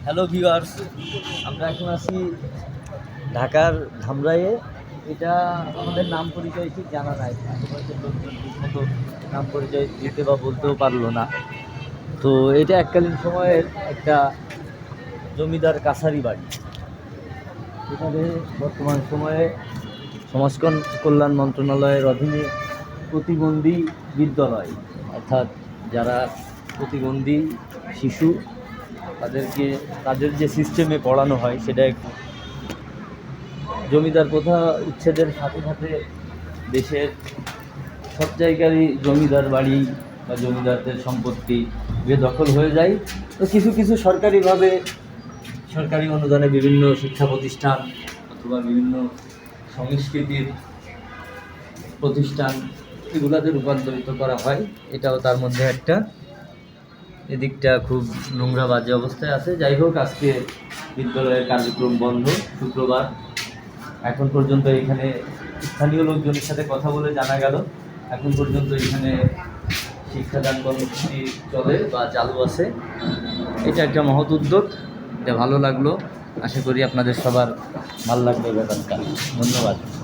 Hello viewers, আমরা এখন আছি ঢাকার ধামরাইয়ে। এটা আমাদের নাম পরিচয় ঠিক জানা নাই, আশেপাশের লোকজন ঠিকমতো নাম পরিচয় দিতে বা বলতেও পারলো না। তো এটা এককালীন সময়ের একটা জমিদার কাছারি বাড়ি। এখানে বর্তমান সময়ে সমাজ কল্যাণ মন্ত্রণালয়ের অধীনে প্রতিবন্ধী বিদ্যালয়, অর্থাৎ যারা প্রতিবন্ধী শিশু তাদেরকে তাদের যে সিস্টেমে পড়ানো হয় সেটা জমিদার প্রথা উচ্ছেদের সাথে সাথে দেশের সব জায়গারই জমিদার বাড়ি বা জমিদারদের সম্পত্তি বেদখল হয়ে যায়। তো কিছু কিছু সরকারিভাবে সরকারি অনুদানে বিভিন্ন শিক্ষা প্রতিষ্ঠান অথবা বিভিন্ন সংস্কৃতির প্রতিষ্ঠান এগুলাতে রূপান্তরিত করা হয়, এটাও তার মধ্যে একটা। এদিকটা খুব নোংরা বাজে অবস্থায় আছে। যাই হোক, আজকে বিদ্যালয়ের কার্যক্রম বন্ধ, শুক্রবার। এখন পর্যন্ত এখানে স্থানীয় লোকজনের সাথে কথা বলে জানা গেল এখন পর্যন্ত এখানে শিক্ষাদান কর্মসূচি চলে বা চালু আছে। এটা একটা মহৎ উদ্যোগ, এটা ভালো লাগলো। আশা করি আপনাদের সবার ভালো লাগবে ব্যাপারটা। ধন্যবাদ।